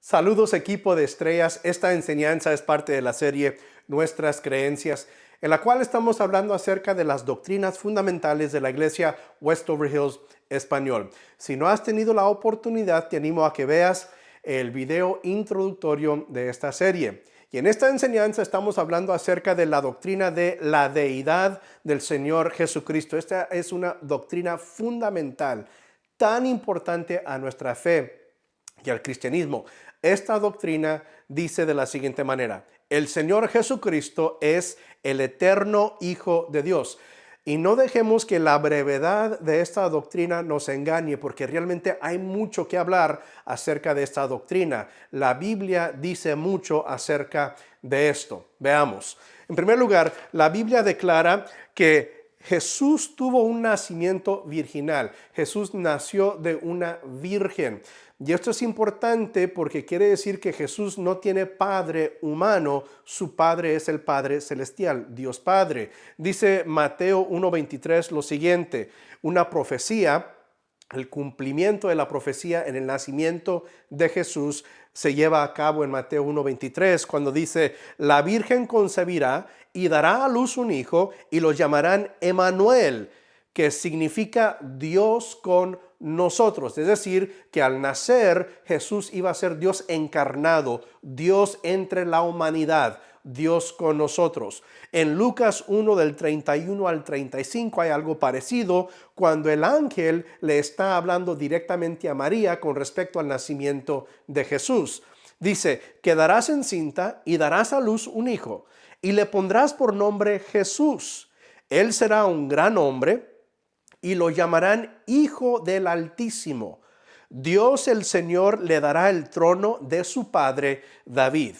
Saludos equipo de estrellas, esta enseñanza es parte de la serie Nuestras Creencias, en la cual estamos hablando acerca de las doctrinas fundamentales de la iglesia Westover Hills Español. Si no has tenido la oportunidad, te animo a que veas el video introductorio de esta serie. Y en esta enseñanza estamos hablando acerca de la doctrina de la deidad del Señor Jesucristo. Esta es una doctrina fundamental, tan importante a nuestra fe y al cristianismo. Esta doctrina dice de la siguiente manera: el Señor Jesucristo es el eterno Hijo de Dios. Y no dejemos que la brevedad de esta doctrina nos engañe, porque realmente hay mucho que hablar acerca de esta doctrina. La Biblia dice mucho acerca de esto. Veamos. En primer lugar, la Biblia declara que Jesús tuvo un nacimiento virginal. Jesús nació de una virgen. Y esto es importante porque quiere decir que Jesús no tiene padre humano, su padre es el Padre Celestial, Dios Padre. Dice Mateo 1:23 lo siguiente: una profecía, el cumplimiento de la profecía en el nacimiento de Jesús se lleva a cabo en Mateo 1:23, cuando dice: la Virgen concebirá y dará a luz un hijo y lo llamarán Emmanuel, que significa Dios con nosotros. Es decir, que al nacer Jesús iba a ser Dios encarnado, Dios entre la humanidad, Dios con nosotros. En Lucas 1 del 31 al 35 hay algo parecido cuando el ángel le está hablando directamente a María con respecto al nacimiento de Jesús. Dice: quedarás encinta y darás a luz un hijo y le pondrás por nombre Jesús. Él será un gran hombre y lo llamarán Hijo del Altísimo. Dios el Señor le dará el trono de su padre David.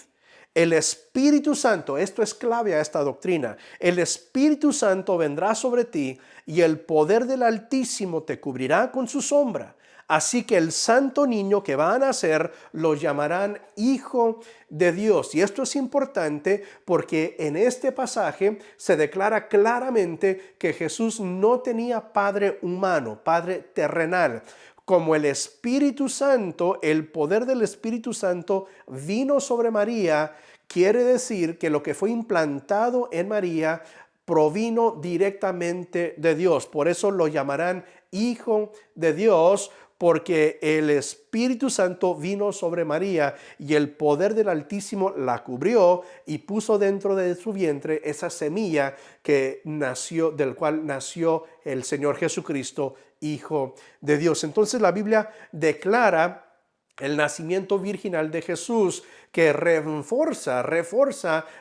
El Espíritu Santo, esto es clave a esta doctrina, el Espíritu Santo vendrá sobre ti y el poder del Altísimo te cubrirá con su sombra. Así que el santo niño que va a nacer lo llamarán Hijo de Dios. Y esto es importante porque en este pasaje se declara claramente que Jesús no tenía padre humano, padre terrenal. Como el Espíritu Santo, el poder del Espíritu Santo vino sobre María, quiere decir que lo que fue implantado en María provino directamente de Dios. Por eso lo llamarán Hijo de Dios, porque el Espíritu Santo vino sobre María y el poder del Altísimo la cubrió y puso dentro de su vientre esa semilla que nació, del cual nació el Señor Jesucristo, Hijo de Dios. Entonces la Biblia declara el nacimiento virginal de Jesús, que refuerza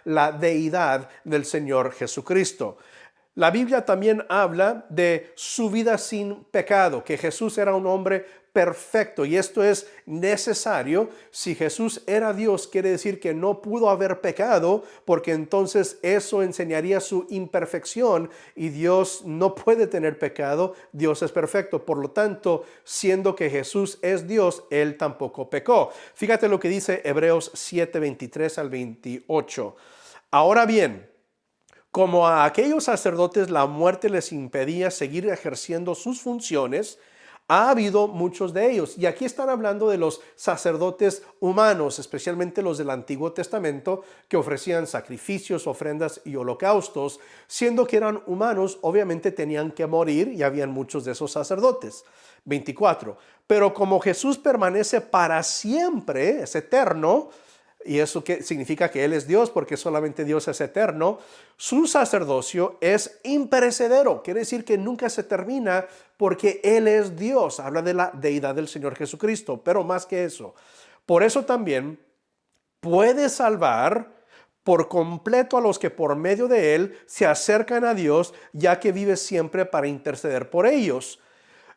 la deidad del Señor Jesucristo. La Biblia también habla de su vida sin pecado, que Jesús era un hombre perfecto, y esto es necesario. Si Jesús era Dios, quiere decir que no pudo haber pecado, porque entonces eso enseñaría su imperfección, y Dios no puede tener pecado, Dios es perfecto. Por lo tanto, siendo que Jesús es Dios, Él tampoco pecó. Fíjate lo que dice Hebreos 7:23 al 28. Ahora bien, como a aquellos sacerdotes la muerte les impedía seguir ejerciendo sus funciones, ha habido muchos de ellos. Y aquí están hablando de los sacerdotes humanos, especialmente los del Antiguo Testamento, que ofrecían sacrificios, ofrendas y holocaustos. Siendo que eran humanos, obviamente tenían que morir, y habían muchos de esos sacerdotes. 24. Pero como Jesús permanece para siempre, es eterno, y eso que significa que Él es Dios, porque solamente Dios es eterno, su sacerdocio es imperecedero, quiere decir que nunca se termina, porque Él es Dios. Habla de la deidad del Señor Jesucristo, pero más que eso, por eso también puede salvar por completo a los que por medio de Él se acercan a Dios, ya que vive siempre para interceder por ellos.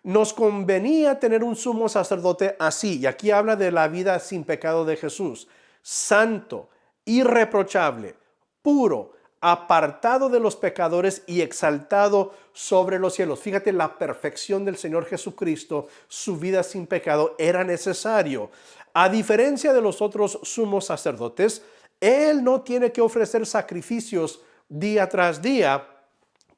Nos convenía tener un sumo sacerdote así, y aquí habla de la vida sin pecado de Jesús: santo, irreprochable, puro, apartado de los pecadores y exaltado sobre los cielos. Fíjate la perfección del Señor Jesucristo, su vida sin pecado era necesario. A diferencia de los otros sumos sacerdotes, Él no tiene que ofrecer sacrificios día tras día,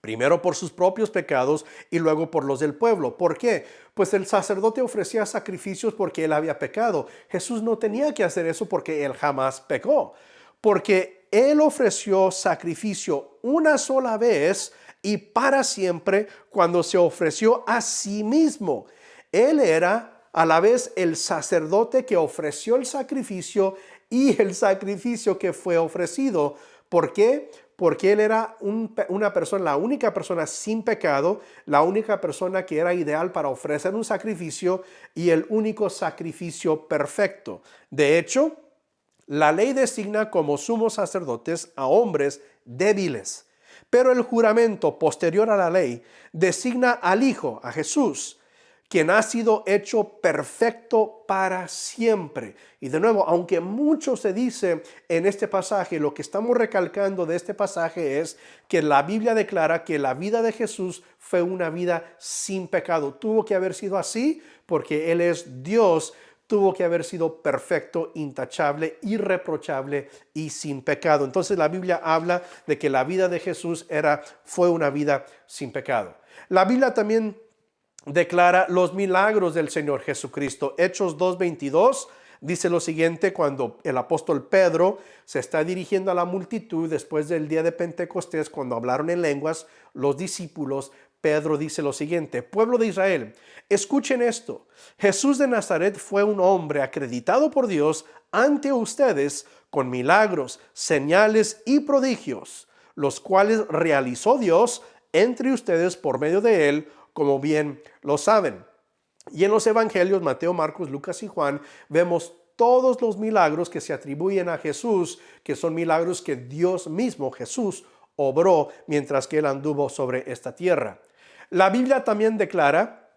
Primero por sus propios pecados y luego por los del pueblo. ¿Por qué? Pues el sacerdote ofrecía sacrificios porque él había pecado. Jesús no tenía que hacer eso porque él jamás pecó. Porque él ofreció sacrificio una sola vez y para siempre cuando se ofreció a sí mismo. Él era a la vez el sacerdote que ofreció el sacrificio y el sacrificio que fue ofrecido. ¿Por qué? Porque él era una persona, la única persona sin pecado, la única persona que era ideal para ofrecer un sacrificio y el único sacrificio perfecto. De hecho, la ley designa como sumos sacerdotes a hombres débiles, pero el juramento posterior a la ley designa al Hijo, a Jesús, quien ha sido hecho perfecto para siempre. Y de nuevo, aunque mucho se dice en este pasaje, lo que estamos recalcando de este pasaje es que la Biblia declara que la vida de Jesús fue una vida sin pecado. Tuvo que haber sido así porque Él es Dios. Tuvo que haber sido perfecto, intachable, irreprochable y sin pecado. Entonces la Biblia habla de que la vida de Jesús fue una vida sin pecado. La Biblia también declara los milagros del Señor Jesucristo. Hechos 2:22 dice lo siguiente cuando el apóstol Pedro se está dirigiendo a la multitud después del día de Pentecostés, cuando hablaron en lenguas los discípulos. Pedro dice lo siguiente: pueblo de Israel, escuchen esto. Jesús de Nazaret fue un hombre acreditado por Dios ante ustedes con milagros, señales y prodigios, los cuales realizó Dios entre ustedes por medio de él, como bien lo saben. Y en los evangelios, Mateo, Marcos, Lucas y Juan, vemos todos los milagros que se atribuyen a Jesús, que son milagros que Dios mismo, Jesús, obró mientras que él anduvo sobre esta tierra. La Biblia también declara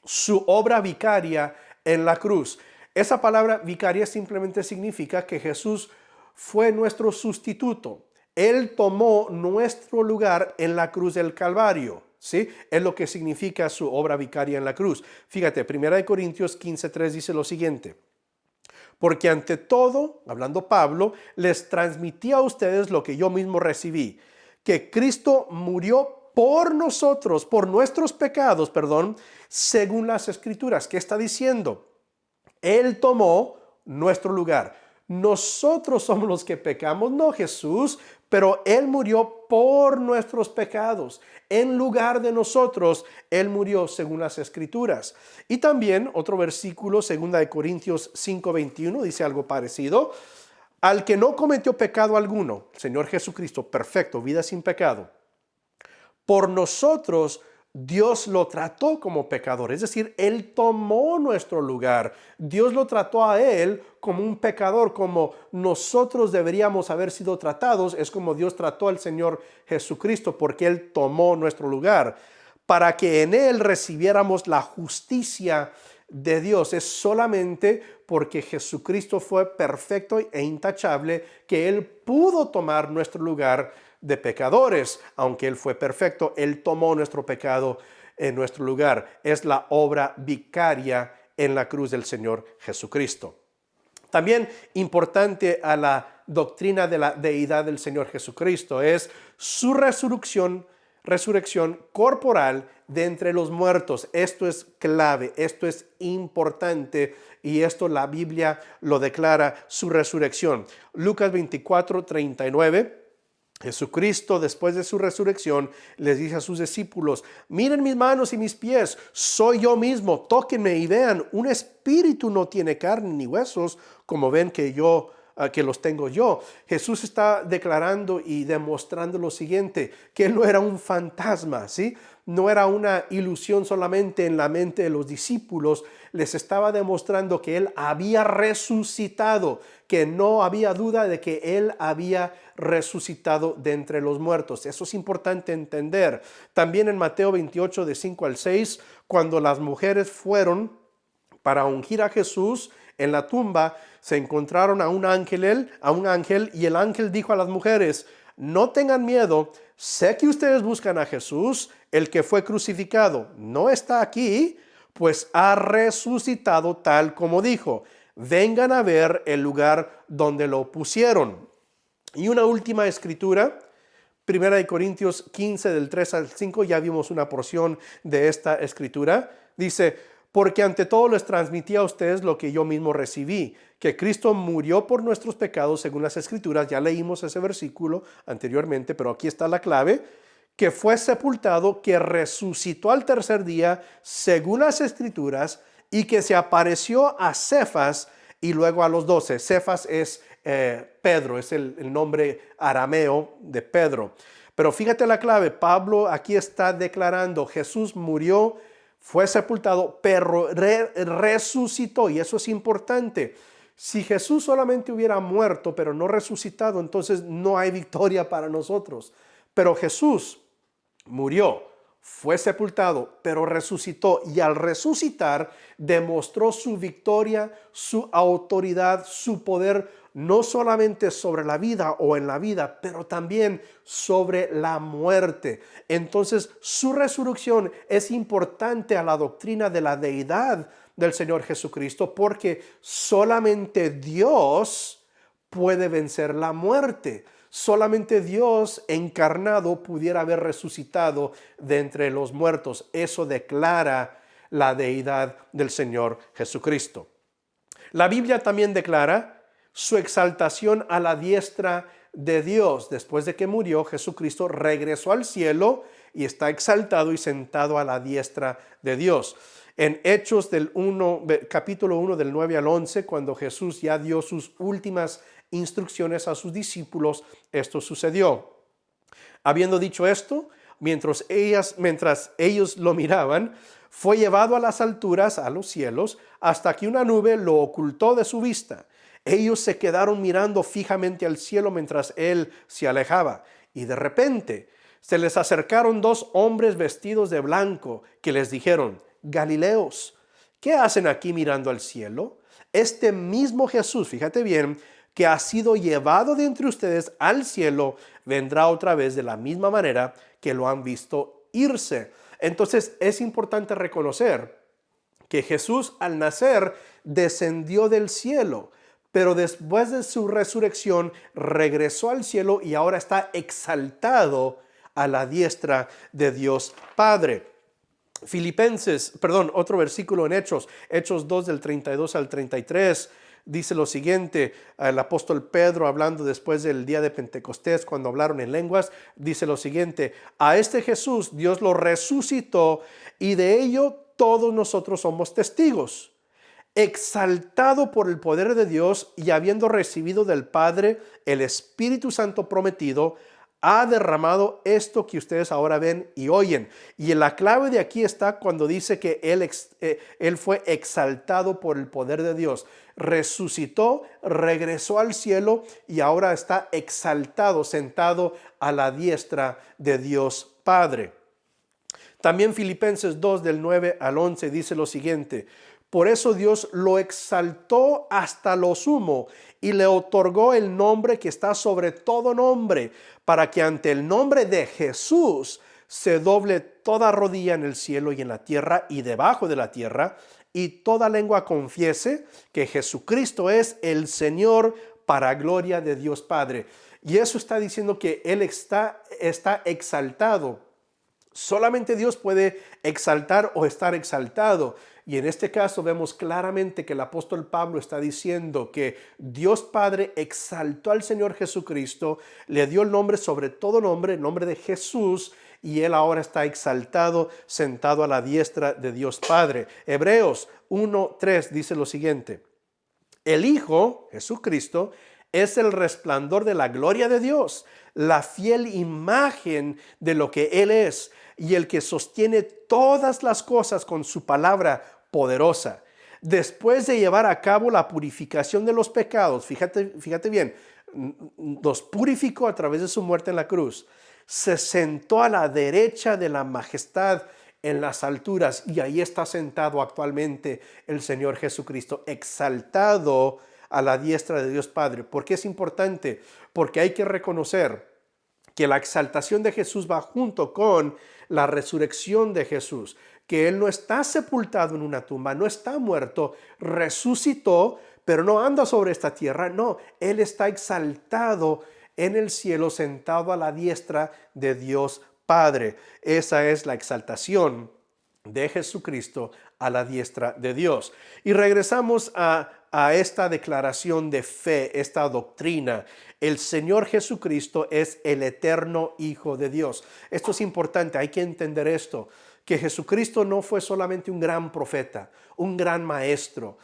su obra vicaria en la cruz. Esa palabra vicaria simplemente significa que Jesús fue nuestro sustituto. Él tomó nuestro lugar en la cruz del Calvario. ¿Sí? Es lo que significa su obra vicaria en la cruz. Fíjate, 1 Corintios 15:3 dice lo siguiente: porque ante todo, hablando Pablo, les transmití a ustedes lo que yo mismo recibí, que Cristo murió por nosotros, por nuestros pecados, según las Escrituras. ¿Qué está diciendo? Él tomó nuestro lugar. Nosotros somos los que pecamos, no Jesús, pero Él murió por nuestros pecados. En lugar de nosotros, Él murió según las Escrituras. Y también otro versículo, 2 Corintios 5:21, dice algo parecido: al que no cometió pecado alguno, Señor Jesucristo, perfecto, vida sin pecado, por nosotros Dios lo trató como pecador, es decir, Él tomó nuestro lugar. Dios lo trató a Él como un pecador, como nosotros deberíamos haber sido tratados. Es como Dios trató al Señor Jesucristo, porque Él tomó nuestro lugar, para que en Él recibiéramos la justicia de Dios. Es solamente porque Jesucristo fue perfecto e intachable que Él pudo tomar nuestro lugar de pecadores. Aunque Él fue perfecto, Él tomó nuestro pecado en nuestro lugar. Es la obra vicaria en la cruz del Señor Jesucristo. También importante a la doctrina de la deidad del Señor Jesucristo es su resurrección corporal de entre los muertos. Esto es clave, esto es importante, y esto la Biblia lo declara, su resurrección. Lucas 24:39. Jesucristo, después de su resurrección, les dice a sus discípulos: miren mis manos y mis pies, soy yo mismo, tóquenme y vean, un espíritu no tiene carne ni huesos, como ven que los tengo yo. Jesús está declarando y demostrando lo siguiente, que Él no era un fantasma, ¿sí? No era una ilusión solamente en la mente de los discípulos. Les estaba demostrando que Él había resucitado, que no había duda de que Él había resucitado de entre los muertos. Eso es importante entender. También en Mateo 28, de 5 al 6, cuando las mujeres fueron para ungir a Jesús en la tumba, se encontraron a un ángel, y el ángel dijo a las mujeres: no tengan miedo, sé que ustedes buscan a Jesús, el que fue crucificado. No está aquí, pues ha resucitado tal como dijo. Vengan a ver el lugar donde lo pusieron. Y una última escritura, Primera de Corintios 15 del 3 al 5, ya vimos una porción de esta escritura. Dice, porque ante todo les transmití a ustedes lo que yo mismo recibí, que Cristo murió por nuestros pecados según las escrituras. Ya leímos ese versículo anteriormente, pero aquí está la clave, que fue sepultado, que resucitó al tercer día según las escrituras y que se apareció a Cefas y luego a los 12. Cefas es Pedro, es el nombre arameo de Pedro. Pero fíjate la clave, Pablo aquí está declarando, Jesús murió, fue sepultado, pero resucitó, y eso es importante. Si Jesús solamente hubiera muerto, pero no resucitado, entonces no hay victoria para nosotros. Pero Jesús murió, fue sepultado, pero resucitó, y al resucitar demostró su victoria, su autoridad, su poder, no solamente sobre la vida o en la vida, pero también sobre la muerte. Entonces, su resurrección es importante a la doctrina de la deidad del Señor Jesucristo, porque solamente Dios puede vencer la muerte. Solamente Dios encarnado pudiera haber resucitado de entre los muertos. Eso declara la deidad del Señor Jesucristo. La Biblia también declara su exaltación a la diestra de Dios. Después de que murió, Jesucristo regresó al cielo y está exaltado y sentado a la diestra de Dios. En Hechos capítulo 1 del 9 al 11, cuando Jesús ya dio sus últimas instrucciones a sus discípulos, esto sucedió. Habiendo dicho esto, mientras ellos lo miraban, fue llevado a las alturas, a los cielos, hasta que una nube lo ocultó de su vista. Ellos se quedaron mirando fijamente al cielo mientras él se alejaba. Y de repente se les acercaron dos hombres vestidos de blanco que les dijeron, Galileos, ¿qué hacen aquí mirando al cielo? Este mismo Jesús, fíjate bien, que ha sido llevado de entre ustedes al cielo, vendrá otra vez de la misma manera que lo han visto irse. Entonces es importante reconocer que Jesús al nacer descendió del cielo, pero después de su resurrección regresó al cielo y ahora está exaltado a la diestra de Dios Padre. Otro versículo en Hechos 2 del 32 al 33, dice lo siguiente, el apóstol Pedro hablando después del día de Pentecostés, cuando hablaron en lenguas, dice lo siguiente, a este Jesús Dios lo resucitó y de ello todos nosotros somos testigos. Exaltado por el poder de Dios y habiendo recibido del Padre el Espíritu Santo prometido, ha derramado esto que ustedes ahora ven y oyen. Y en la clave de aquí está cuando dice que él fue exaltado por el poder de Dios. Resucitó, regresó al cielo y ahora está exaltado, sentado a la diestra de Dios Padre. También Filipenses 2 del 9 al 11 dice lo siguiente, por eso Dios lo exaltó hasta lo sumo y le otorgó el nombre que está sobre todo nombre, para que ante el nombre de Jesús se doble toda rodilla en el cielo y en la tierra y debajo de la tierra, y toda lengua confiese que Jesucristo es el Señor para gloria de Dios Padre. Y eso está diciendo que Él está exaltado. Solamente Dios puede exaltar o estar exaltado. Y en este caso vemos claramente que el apóstol Pablo está diciendo que Dios Padre exaltó al Señor Jesucristo, le dio el nombre sobre todo nombre, el nombre de Jesús, y Él ahora está exaltado, sentado a la diestra de Dios Padre. Hebreos 1:3 dice lo siguiente, el Hijo, Jesucristo, es el resplandor de la gloria de Dios, la fiel imagen de lo que Él es, y el que sostiene todas las cosas con su palabra poderosa. Después de llevar a cabo la purificación de los pecados, fíjate bien, los purificó a través de su muerte en la cruz. Se sentó a la derecha de la majestad en las alturas y ahí está sentado actualmente el Señor Jesucristo, exaltado a la diestra de Dios Padre. ¿Por qué es importante? Porque hay que reconocer que la exaltación de Jesús va junto con la resurrección de Jesús, que Él no está sepultado en una tumba, no está muerto, resucitó, pero no anda sobre esta tierra, no, Él está exaltado en el cielo, sentado a la diestra de Dios Padre. Esa es la exaltación de Jesucristo a la diestra de Dios. Y regresamos a esta declaración de fe, esta doctrina. El Señor Jesucristo es el eterno Hijo de Dios. Esto es importante, hay que entender esto, que Jesucristo no fue solamente un gran profeta, un gran maestro,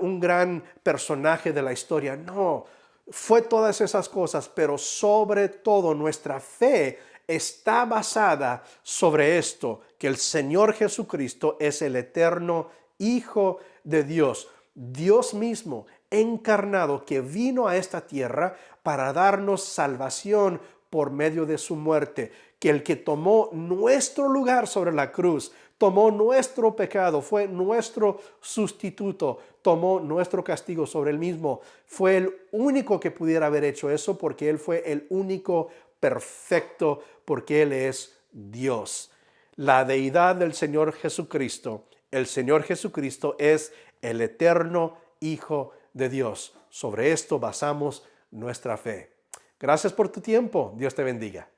un gran personaje de la historia. No, fue todas esas cosas, pero sobre todo nuestra fe está basada sobre esto, que el Señor Jesucristo es el eterno Hijo de Dios, Dios mismo encarnado, que vino a esta tierra para darnos salvación por medio de su muerte, que el que tomó nuestro lugar sobre la cruz, tomó nuestro pecado, fue nuestro sustituto, tomó nuestro castigo sobre él mismo. Fue el único que pudiera haber hecho eso, porque él fue el único perfecto, porque él es Dios. La deidad del Señor Jesucristo, el Señor Jesucristo es el eterno Hijo de Dios. Sobre esto basamos nuestra fe. Gracias por tu tiempo. Dios te bendiga.